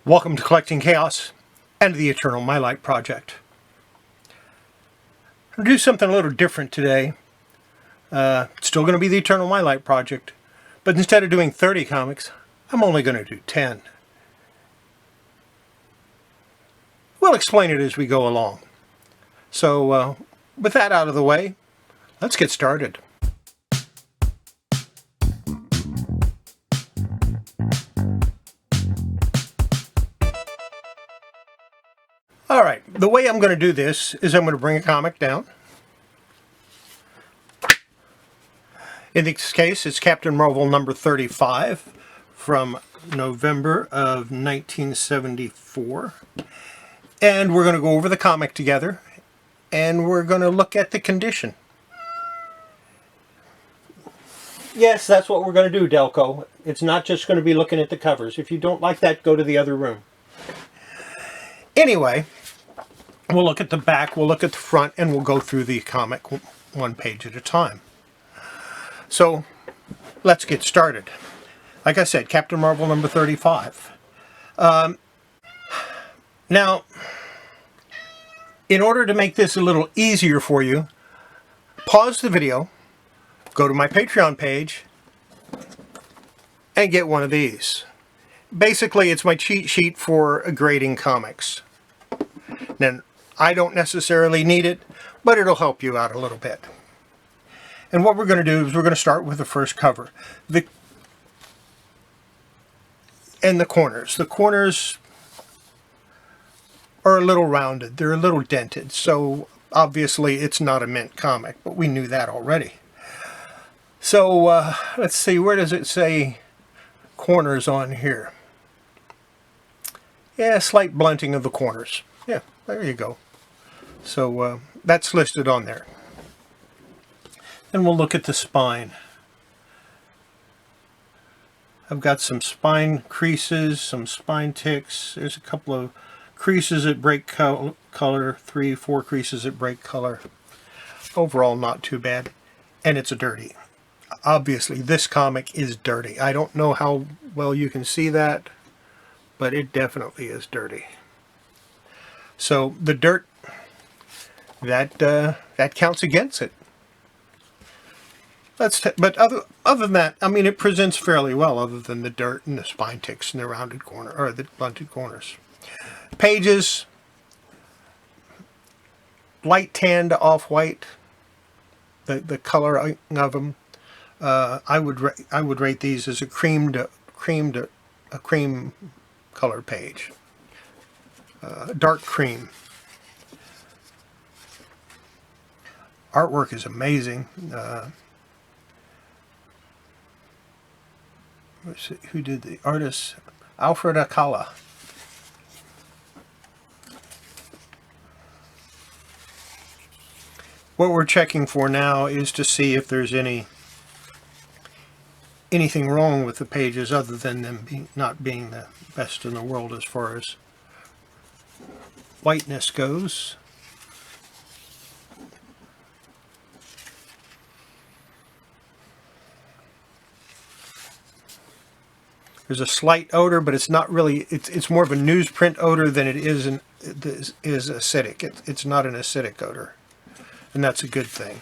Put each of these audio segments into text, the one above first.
Welcome to Collecting Chaos and the Eternal Mylite Project. I'm going to do something a little different today. It's still going to be the Eternal Mylite Project, but instead of doing 30 comics, I'm only going to do 10. We'll explain it as we go along. So, with that out of the way, let's get started. Alright, the way I'm going to do this is I'm going to bring a comic down. In this case, it's Captain Marvel number 35 from November of 1974. And we're going to go over the comic together, and we're going to look at the condition. Yes, that's what we're going to do, Delco. It's not just going to be looking at the covers. If you don't like that, go to the other room. Anyway, we'll look at the back, we'll look at the front, and we'll go through the comic one page at a time. So, let's get started. Like I said, Captain Marvel number 35. Now, in order to make this a little easier for you, pause the video, go to my Patreon page, and get one of these. Basically, it's my cheat sheet for grading comics. Now, I don't necessarily need it, but it'll help you out a little bit. And what we're going to do is we're going to start with the first cover. And the corners. The corners are a little rounded. They're a little dented. So, obviously, it's not a mint comic, but we knew that already. So, let's see. Where does it say corners on here? Yeah, slight blunting of the corners. Yeah, there you go. So that's listed on there. And we'll look at the spine. I've got some spine creases, some spine ticks. There's a couple of creases that break color, 3-4 creases that break color. Overall, not too bad. And it's dirty. Obviously, this comic is dirty. I don't know how well you can see that, but it definitely is dirty. So the dirt, that counts against it. But other than that, I mean, it presents fairly well, other than the dirt and the spine ticks and the rounded corner or the blunted corners. Pages, light tan to off-white. The color of them. I would rate these as a cream color page. Dark cream. Artwork is amazing. Let's see, who did the artist? Alfred Akala. What we're checking for now is to see if there's anything wrong with the pages other than them not being the best in the world as far as whiteness goes. There's a slight odor, but it's not really, it's more of a newsprint odor than it is acidic. It's not an acidic odor, and that's a good thing.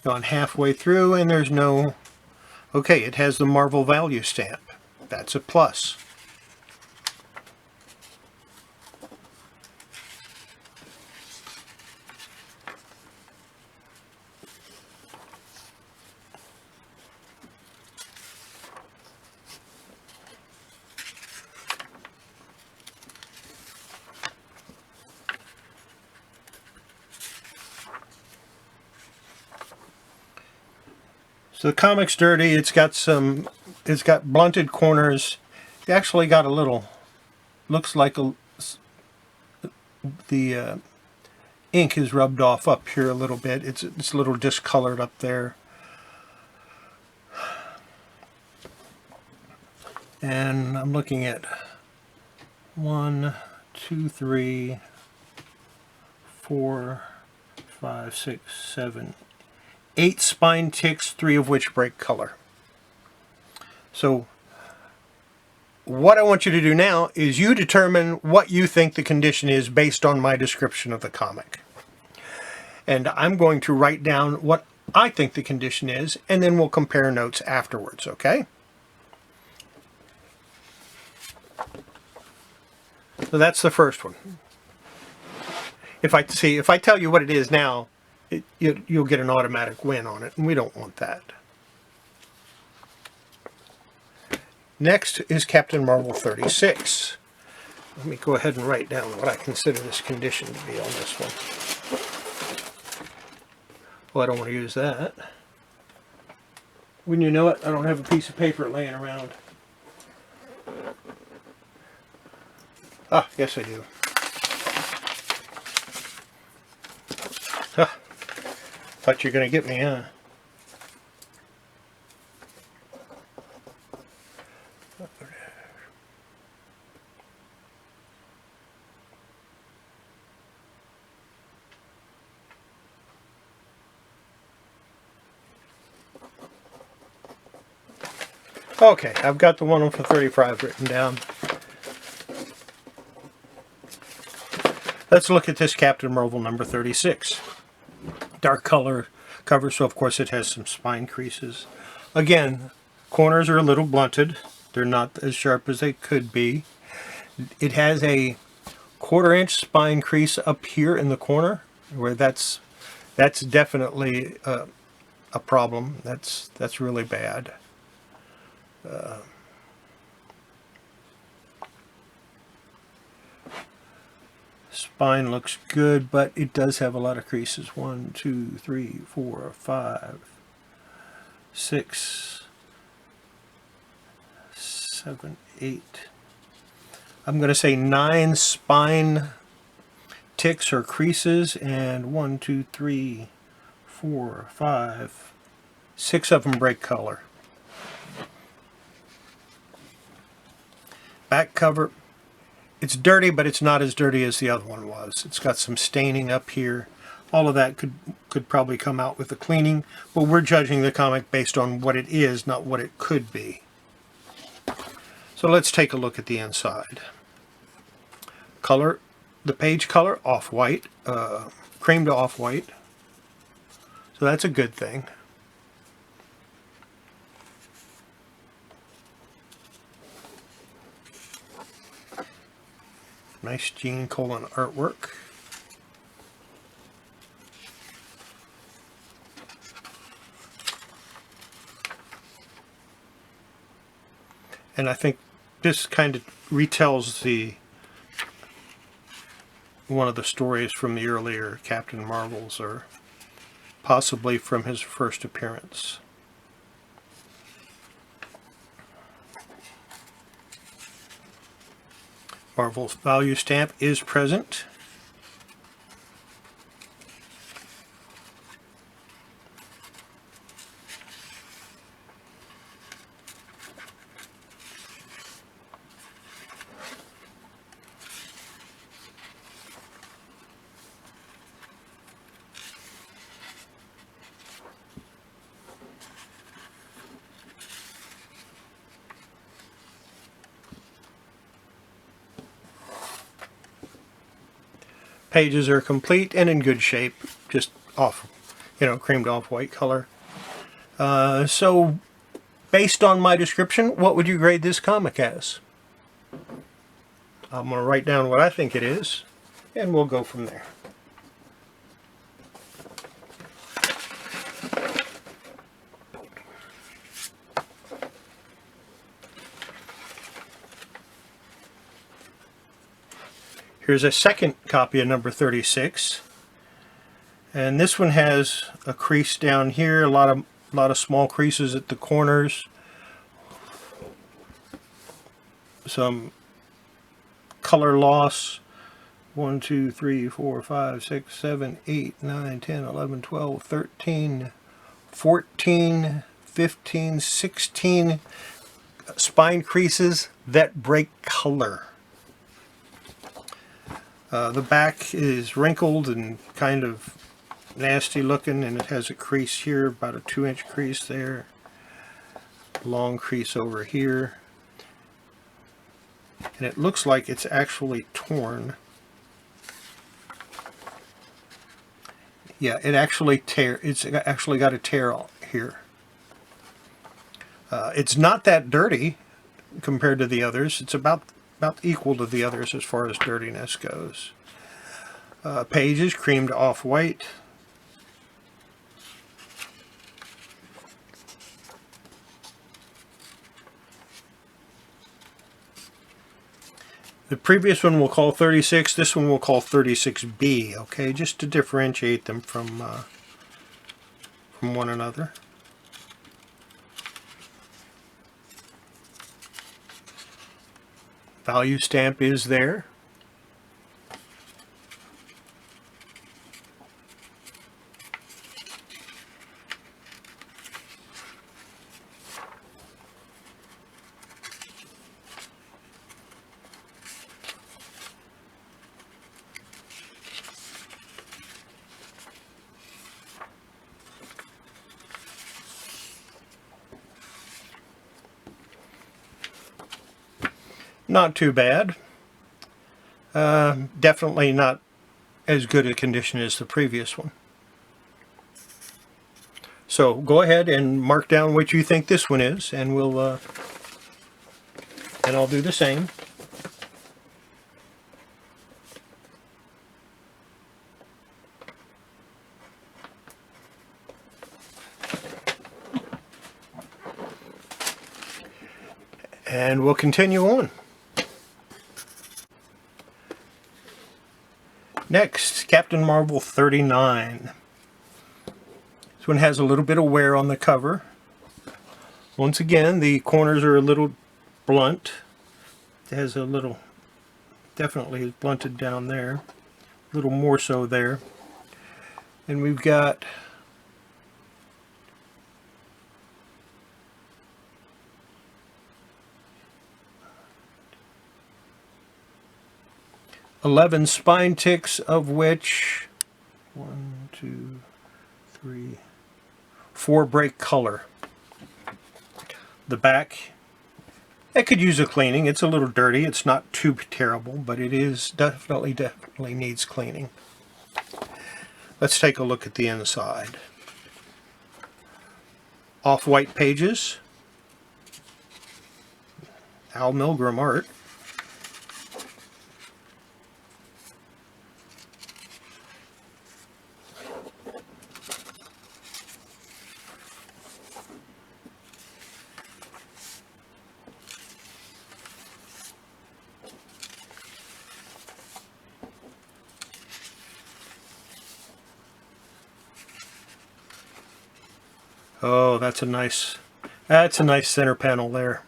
Gone halfway through, and there's no, okay, it has the Marvel value stamp. That's a plus. So the comic's dirty. It's got blunted corners. It actually got a little, looks like the ink is rubbed off up here a little bit. It's a little discolored up there. And I'm looking at 1, 2, 3, 4, 5, 6, 7, 8 spine ticks, 3 of which break color. So what I want you to do now is you determine what you think the condition is based on my description of the comic. And I'm going to write down what I think the condition is, and then we'll compare notes afterwards, okay? So that's the first one. If I tell you what it is now, you'll get an automatic win on it, and we don't want that. Next is Captain Marvel 36. Let me go ahead and write down what I consider this condition to be on this one. Well, I don't want to use that. Wouldn't you know it, I don't have a piece of paper laying around. Ah, yes I do. Ah, thought you were going to get me, huh? Okay, I've got the one for 35 written down. Let's look at this Captain Marvel number 36. Dark color cover, so of course it has some spine creases. Again, corners are a little blunted. They're not as sharp as they could be. It has a 1/4 inch spine crease up here in the corner, where that's definitely a problem. That's really bad. Spine looks good, but it does have a lot of creases. 1, 2, 3, 4, 5, 6, 7, 8. I'm going to say 9 spine ticks or creases, and 1, 2, 3, 4, 5, 6 of them break color. Back cover, it's dirty, but it's not as dirty as the other one was. It's got some staining up here. All of that could probably come out with the cleaning, but we're judging the comic based on what it is, not what it could be. So let's take a look at the inside. Color, the page color, off-white, cream to off-white. So that's a good thing. Nice Gene Colan artwork. And I think this kind of retells one of the stories from the earlier Captain Marvels, or possibly from his first appearance. Marvel's value stamp is present. Pages are complete and in good shape, just off, creamed off white color. So, based on my description, what would you grade this comic as? I'm going to write down what I think it is, and we'll go from there. Here's a second copy of number 36, and this one has a crease down here, a lot of small creases at the corners, some color loss. 1, 2, 3, 4, 5, 6, 7, 8, 9, 10, 11, 12, 13, 14, 15, 16 spine creases that break color. The back is wrinkled and kind of nasty looking, and it has a crease here, about a 2-inch crease there, long crease over here. and it looks like it's actually torn. Yeah, it's actually got a tear here. It's not that dirty compared to the others. It's about equal to the others as far as dirtiness goes. Pages creamed off-white. The previous one we'll call 36. This one we'll call 36B. Okay, just to differentiate them from one another. Value stamp is there. Not too bad. Definitely not as good a condition as the previous one. So go ahead and mark down what you think this one is, and I'll do the same. And we'll continue on. Next, Captain Marvel 39. This one has a little bit of wear on the cover. Once again, the corners are a little blunt. It has a little, definitely is blunted down there. A little more so there. And we've got $11 spine ticks, of which 4 break color. The back, it could use a cleaning. It's a little dirty. It's not too terrible, but it is definitely needs cleaning. Let's take a look at the inside. Off-white pages. Al Milgrom art. Oh, that's a nice center panel there.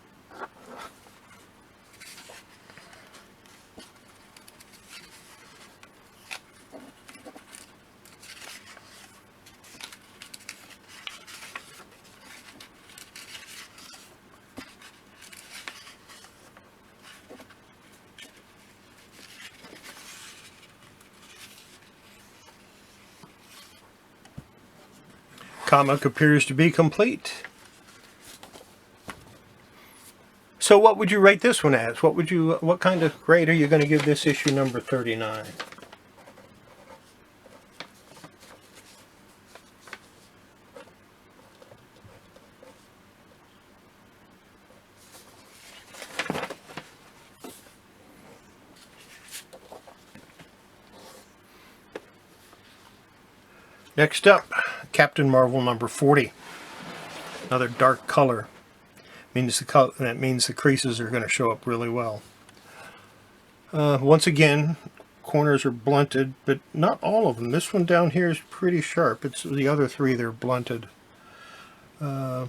Comic appears to be complete. So what would you rate this one as? What kind of grade are you going to give this issue number 39? Next up, Captain Marvel number 40. Another dark color. That means the creases are going to show up really well. Once again, corners are blunted, but not all of them. This one down here is pretty sharp. It's the other three, they're blunted. Got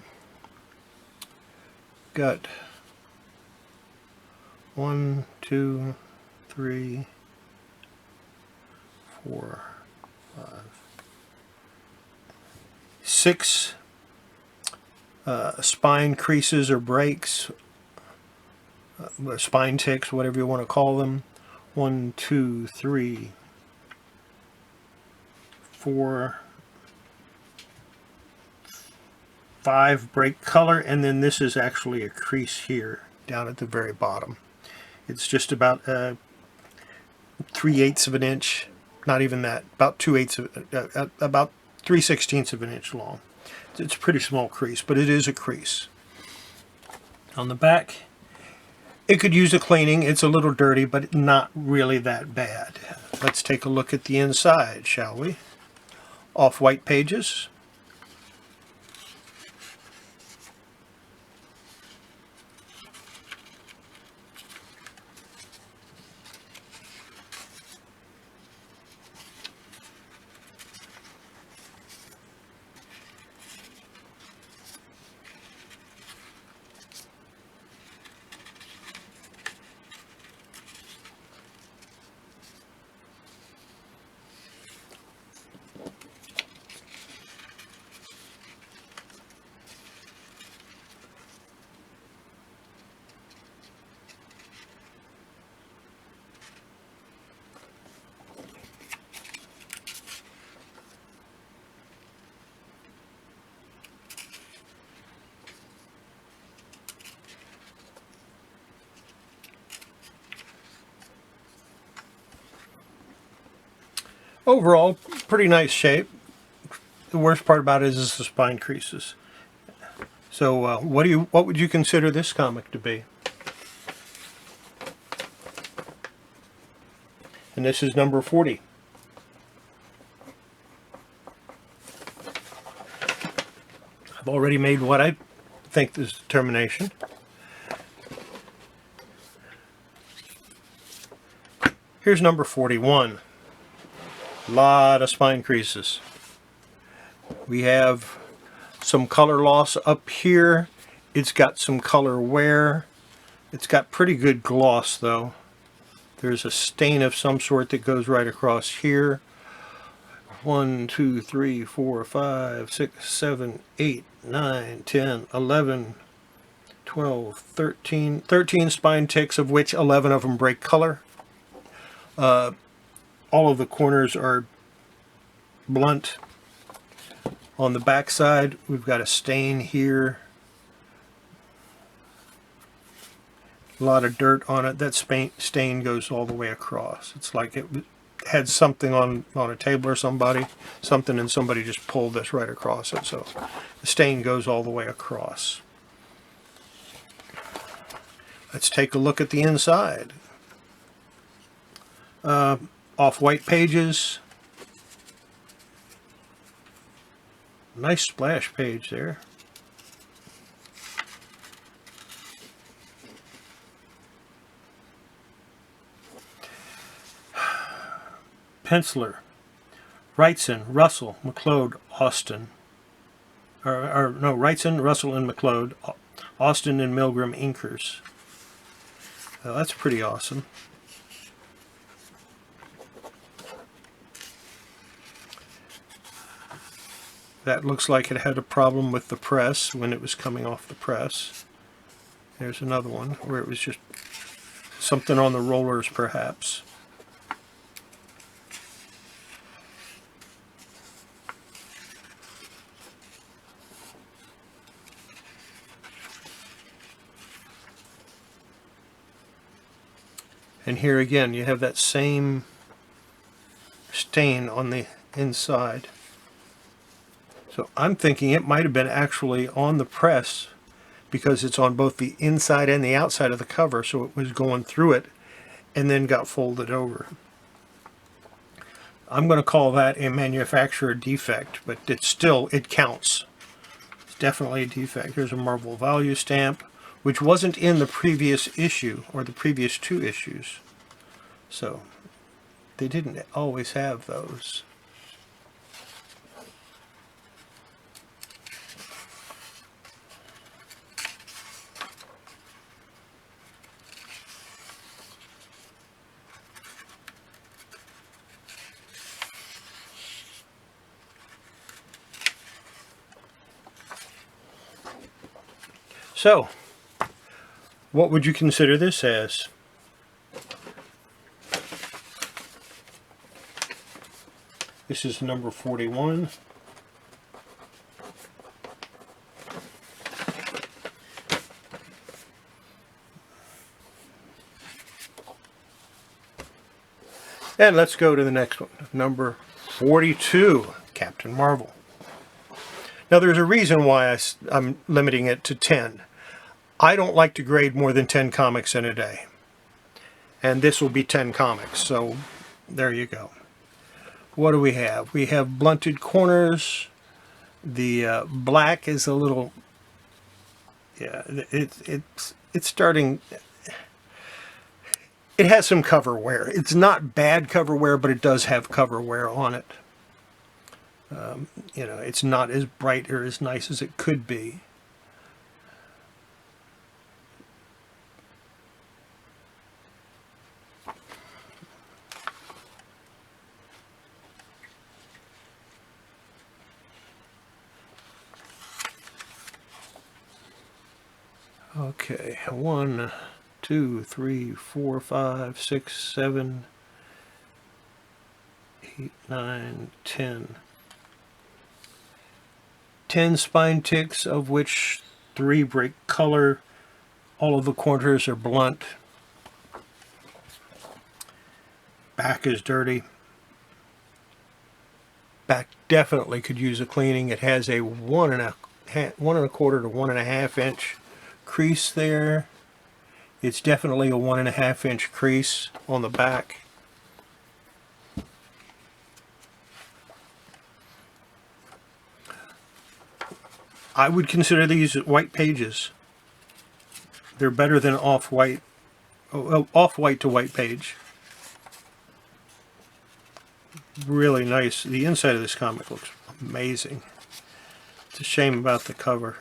1, 2, 3, 4, 5, 6 spine creases or breaks, spine ticks, whatever you want to call them. 1, 2, 3, 4, 5 break color, and then this is actually a crease here down at the very bottom. It's just about 3/8 of an inch, not even that, about 2/8 of, about 3/16 of an inch long. It's a pretty small crease, but it is a crease. On the back, it could use a cleaning. It's a little dirty, but not really that bad. Let's take a look at the inside, shall we? Off-white pages. Overall, pretty nice shape. The worst part about it is the spine creases. So what would you consider this comic to be? And this is number 40. I've already made what I think is determination. Here's number 41. Lot of spine creases. We have some color loss up here. It's got some color wear. It's got pretty good gloss though. There's a stain of some sort that goes right across here. 1, 2, 3, 4, 5, 6, 7, 8, 9, 10, 11, 12, 13. 13 spine ticks, of which 11 of them break color. All of the corners are blunt. On the back side, we've got a stain here. A lot of dirt on it. That stain goes all the way across. It's like it had something on a table or something, and somebody just pulled this right across it. So the stain goes all the way across. Let's take a look at the inside. Off-white pages. Nice splash page there. Penciler. Wrightson, Russell, McLeod, Austin. Wrightson, Russell, and McLeod. Austin and Milgram inkers. Well, that's pretty awesome. That looks like it had a problem with the press when it was coming off the press. There's another one where it was just something on the rollers perhaps. And here again you have that same stain on the inside. So I'm thinking it might have been actually on the press because it's on both the inside and the outside of the cover, so it was going through it and then got folded over. I'm going to call that a manufacturer defect, but it counts. It's definitely a defect. Here's a Marvel value stamp, which wasn't in the previous issue or the previous 2 issues. So they didn't always have those. So, what would you consider this as? This is number 41. And let's go to the next one, number 42, Captain Marvel. Now there's a reason why I'm limiting it to 10. I don't like to grade more than 10 comics in a day. And this will be 10 comics, so there you go. What do we have? We have blunted corners. The black is a little, yeah, it's starting, it has some cover wear. It's not bad cover wear, but it does have cover wear on it. You know, it's not as bright or as nice as it could be. Okay, 1, 2, 3, 4, 5, 6, 7, 8, 9, 10. 10 spine ticks, of which 3 break color. All of the corners are blunt. Back is dirty. Back definitely could use a cleaning. It has a 1 1/4 to 1.5 inch crease there. It's definitely a 1.5 inch crease on the back. I would consider these white pages. They're better than off-white to white page. Really nice. The inside of this comic looks amazing. It's a shame about the cover.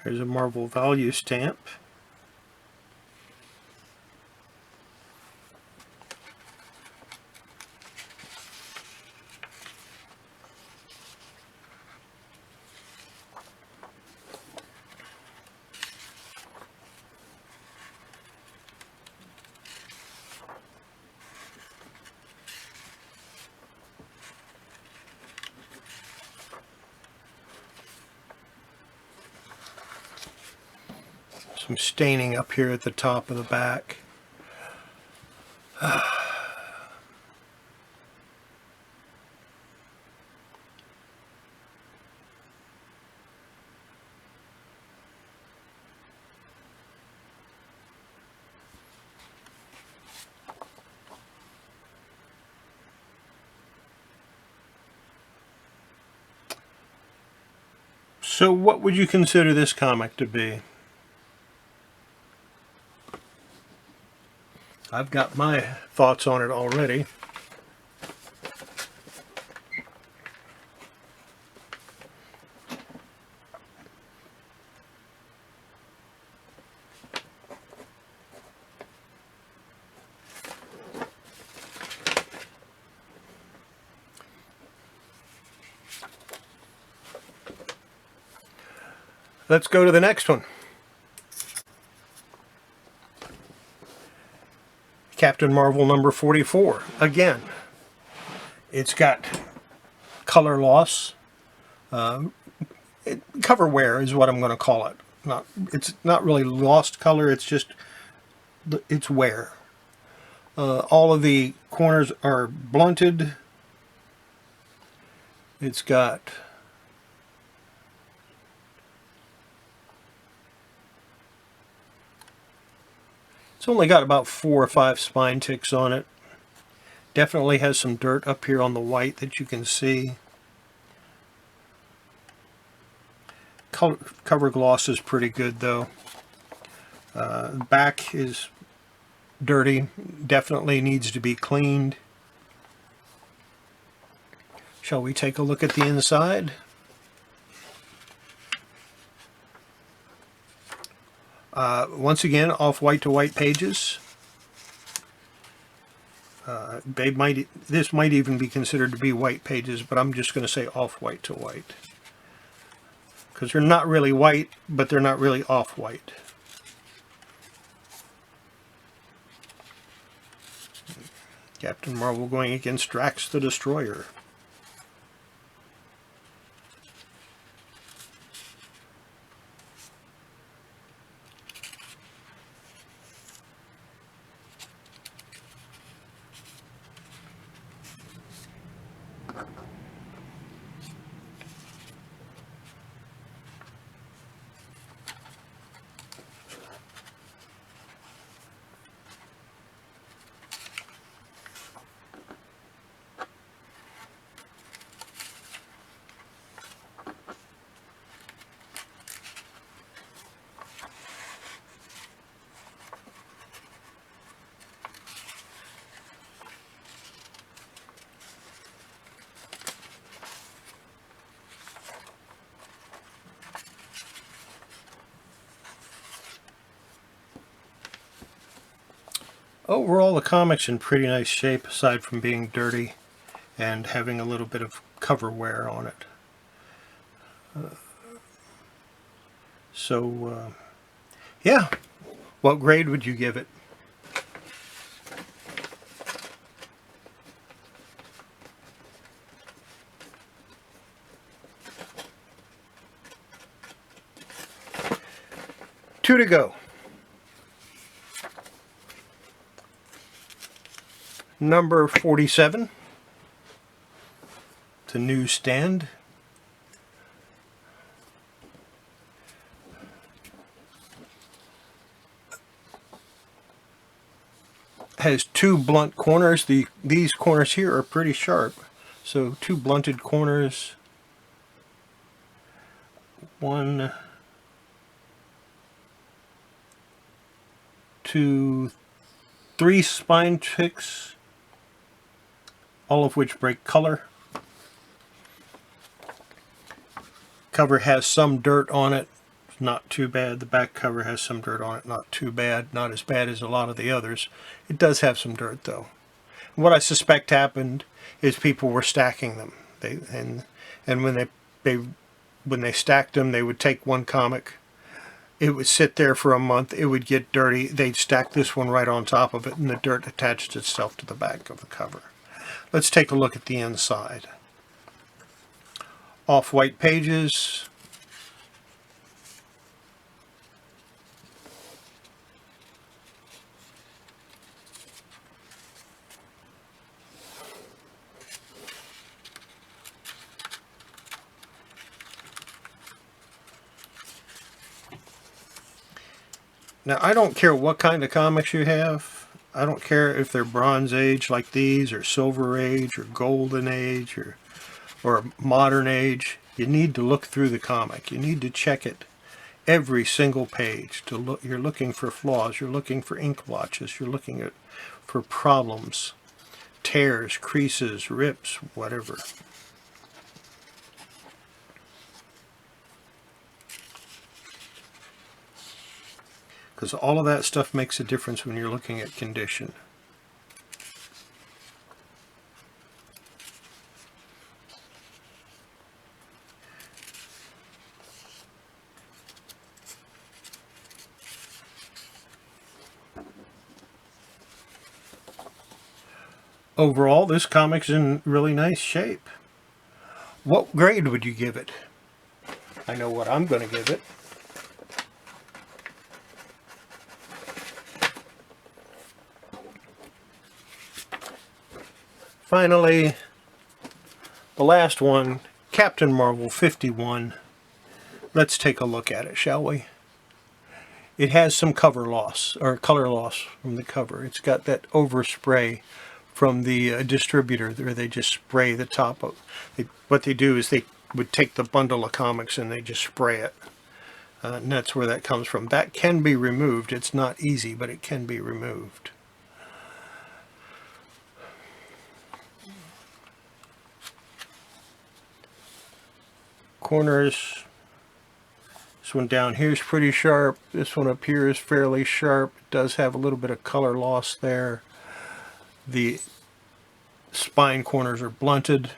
Here's a Marvel value stamp. Some staining up here at the top of the back. So what would you consider this comic to be? I've got my thoughts on it already. Let's go to the next one. Captain Marvel number 44. Again, it's got color loss. Cover wear is what I'm going to call it. It's not really lost color, it's just it's wear. All of the corners are blunted. It's only got about 4 or 5 spine ticks on it. Definitely has some dirt up here on the white that you can see. Cover gloss is pretty good though. The back is dirty. Definitely needs to be cleaned. Shall we take a look at the inside? Once again, off-white to white pages. This might even be considered to be white pages, but I'm just going to say off-white to white. because they're not really white, but they're not really off-white. Captain Marvel going against Drax the Destroyer. Overall, the comic's in pretty nice shape, aside from being dirty and having a little bit of cover wear on it. Yeah, what grade would you give it? Two to go. Number 47, the newsstand. Has two blunt corners. These corners here are pretty sharp. So two blunted corners. 1, 2, 3 spine ticks, all of which break color. Cover has some dirt on it, not too bad. The back cover has some dirt on it, not too bad. Not as bad as a lot of the others. It does have some dirt though. What I suspect happened is people were stacking them. And when they stacked them, they would take one comic. It would sit there for a month. It would get dirty. They'd stack this one right on top of it, and the dirt attached itself to the back of the cover. Let's take a look at the inside. Off-white pages. Now, I don't care what kind of comics you have. I don't care if they're Bronze Age like these, or Silver Age, or Golden Age, or Modern Age. You need to look through the comic. You need to check it every single page. You're looking for flaws. You're looking for ink blotches. You're looking for problems, tears, creases, rips, whatever. Because all of that stuff makes a difference when you're looking at condition. Overall, this comic's in really nice shape. What grade would you give it? I know what I'm going to give it. Finally, the last one, Captain Marvel 51. Let's take a look at it, shall we? It has some cover loss, or color loss from the cover. It's got that overspray from the distributor where they just spray the top of it. What they do is they would take the bundle of comics and they just spray it. And that's where that comes from. That can be removed. It's not easy, but it can be removed. Corners. This one down here is pretty sharp. This one up here is fairly sharp. It does have a little bit of color loss there. The spine corners are blunted.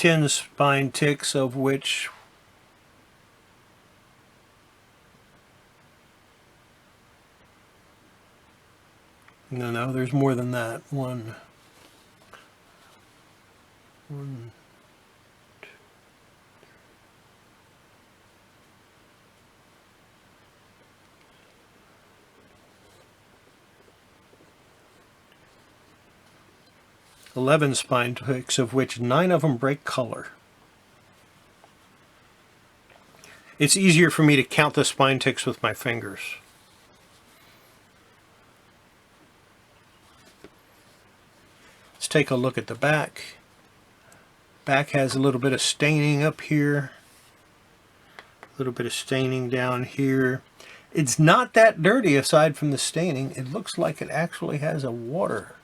10 spine ticks, of which no, there's more than that. One, 11 spine ticks, of which 9 of them break color. It's easier for me to count the spine ticks with my fingers. Let's take a look at the back. Back has a little bit of staining up here. A little bit of staining down here. It's not that dirty aside from the staining. It looks like it actually has a water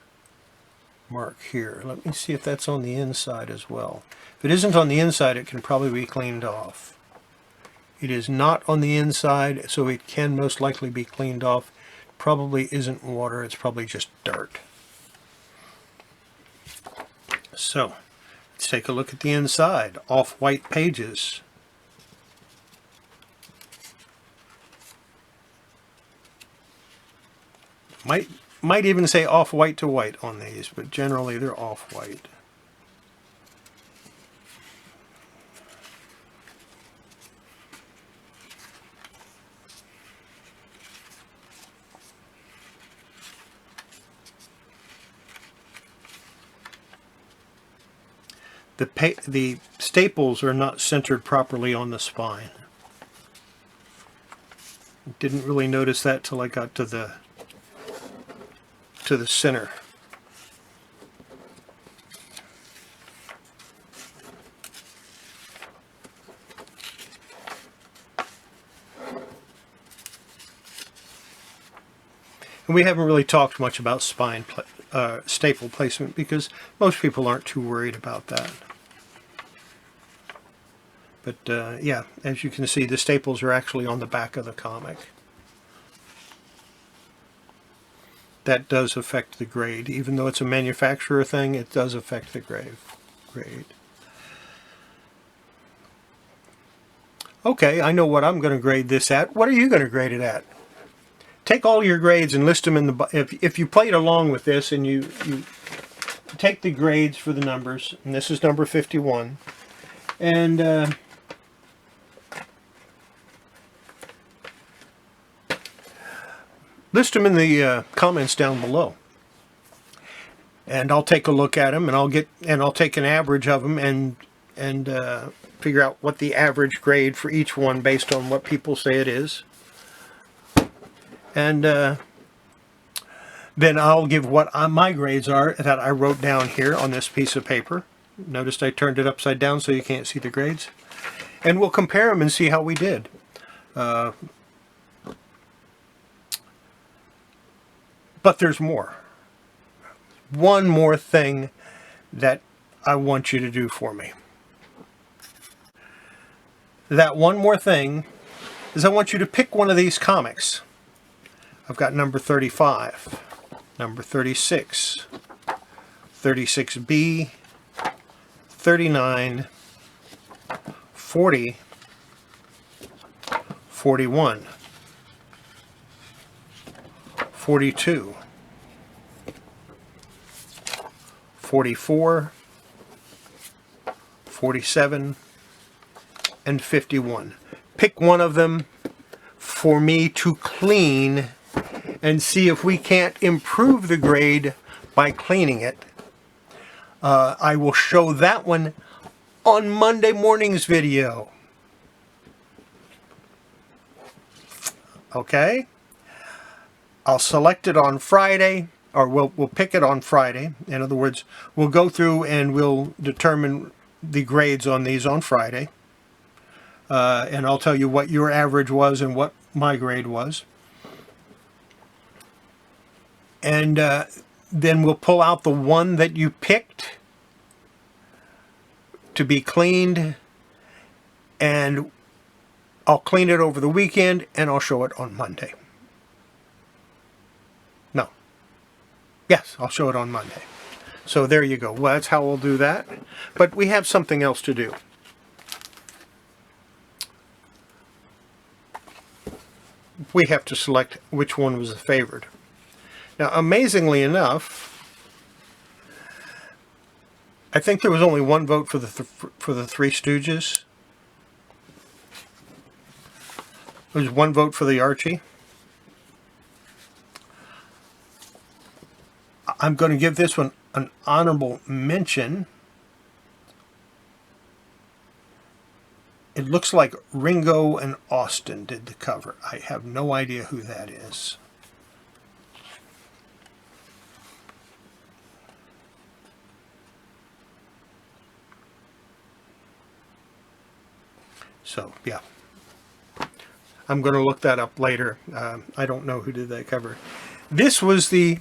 mark here. Let me see if that's on the inside as well. If it isn't on the inside, it can probably be cleaned off. It is not on the inside, so it can most likely be cleaned off. Probably isn't water, it's probably just dirt. So, let's take a look at the inside. Off-white pages. Might even say off-white to white on these, but generally they're off-white. The staples are not centered properly on the spine. Didn't really notice that till I got to the center. And we haven't really talked much about spine staple placement because most people aren't too worried about that. But yeah, as you can see, the staples are actually on the back of the comic. That does affect the grade. Even though it's a manufacturer thing, it does affect the grade. Okay, I know what I'm going to grade this at. What are you going to grade it at? Take all your grades and list them in the... If you played along with this and you take the grades for the numbers, and this is number 51, and list them in the comments down below, and I'll take a look at them, and I'll take an average of them and figure out what the average grade for each one based on what people say it is, and then I'll give what my grades are that I wrote down here on this piece of paper. Noticed I turned it upside down so you can't see the grades, and we'll compare them and see how we did. But there's more. One more thing that I want you to do for me. That one more thing is I want you to pick one of these comics. I've got number 35, number 36, 36B, 39, 40, 41, 42, 44, 47, and 51. Pick one of them for me to clean and see if we can't improve the grade by cleaning it. I will show that one on Monday morning's video. Okay? I'll select it on Friday, or we'll pick it on Friday. In other words, we'll go through and we'll determine the grades on these on Friday. And I'll tell you what your average was and what my grade was. And then we'll pull out the one that you picked to be cleaned, and I'll clean it over the weekend and I'll show it on Monday. No. Yes, I'll show it on Monday. So there you go. Well, that's how we'll do that. But we have something else to do. We have to select which one was the favored. Now, amazingly enough, I think there was only one vote for the Three Stooges. There was one vote for the Archie. I'm going to give this one an honorable mention. It looks like Ringo and Austin did the cover. I have no idea who that is. So, yeah. I'm going to look that up later. I don't know who did that cover. This was the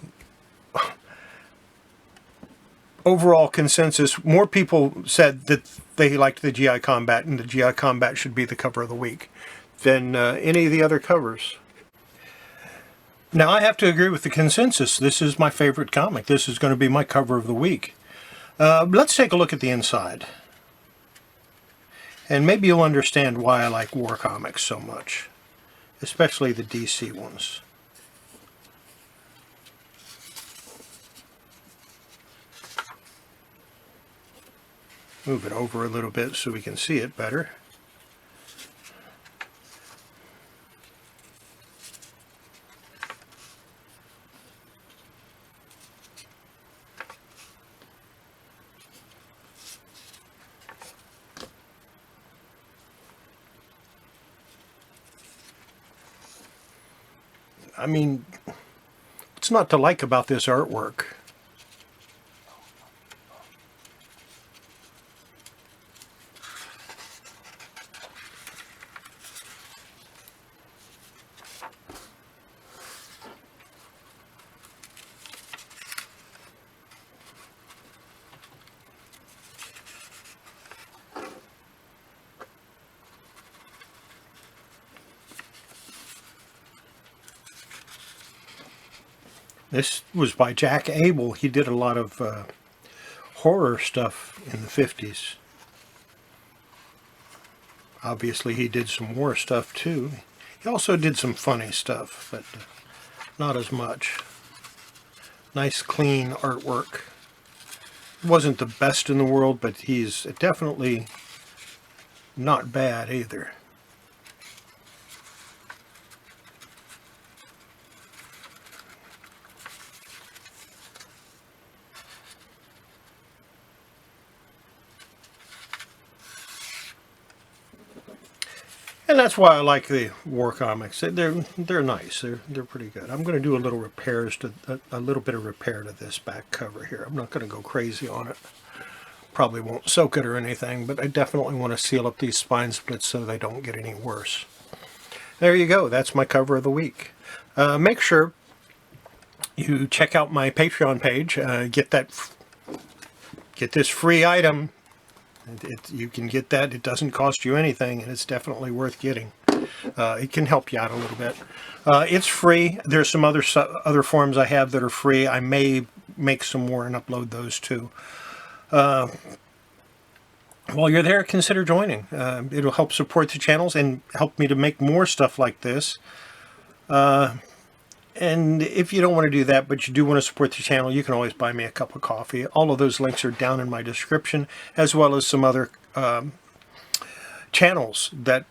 overall consensus. More people said that they liked the GI Combat, and the GI Combat should be the cover of the week than any of the other covers. Now, I have to agree with the consensus. This is my favorite comic. This is going to be my cover of the week. Let's take a look at the inside. And maybe you'll understand why I like war comics so much, especially the DC ones. Move it over a little bit so we can see it better. I mean, what's not to like about this artwork? This was by Jack Abel. He did a lot of horror stuff in the 50s. Obviously, he did some war stuff too. He also did some funny stuff, but not as much. Nice, clean artwork. Wasn't the best in the world, but he's definitely not bad either. And that's why I like the war comics. They're nice. They're pretty good. I'm going to do a little a little bit of repair to this back cover here. I'm not going to go crazy on it. Probably won't soak it or anything, but I definitely want to seal up these spine splits so they don't get any worse. There you go. That's my cover of the week. Make sure you check out my Patreon page. Get this free item. You can get that. It doesn't cost you anything, and it's definitely worth getting. It can help you out a little bit. It's free. There's some other forms I have that are free. I may make some more and upload those too. While you're there, consider joining. It'll help support the channels and help me to make more stuff like this. And if you don't want to do that, but you do want to support the channel, you can always buy me a cup of coffee. All of those links are down in my description, as well as some other channels that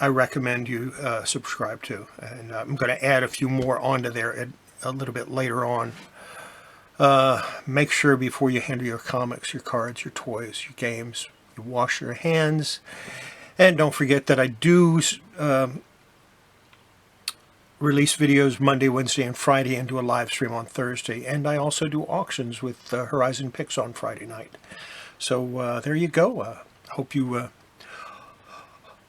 I recommend you subscribe to. And I'm going to add a few more onto there a little bit later on. Make sure before you handle your comics, your cards, your toys, your games, you wash your hands. And don't forget that I do release videos Monday, Wednesday, and Friday, and do a live stream on Thursday. And I also do auctions with Horizon Picks on Friday night. So there you go. Hope you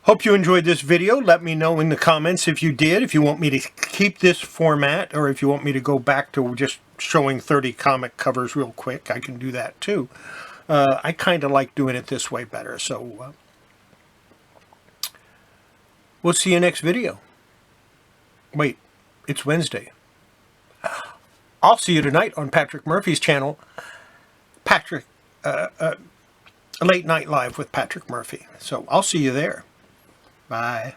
enjoyed this video. Let me know in the comments if you did, if you want me to keep this format, or if you want me to go back to just showing 30 comic covers real quick. I can do that too. I kind of like doing it this way better. So we'll see you next video. Wait, it's Wednesday. I'll see you tonight on Patrick Murphy's channel. Patrick, a late night live with Patrick Murphy. So I'll see you there. Bye.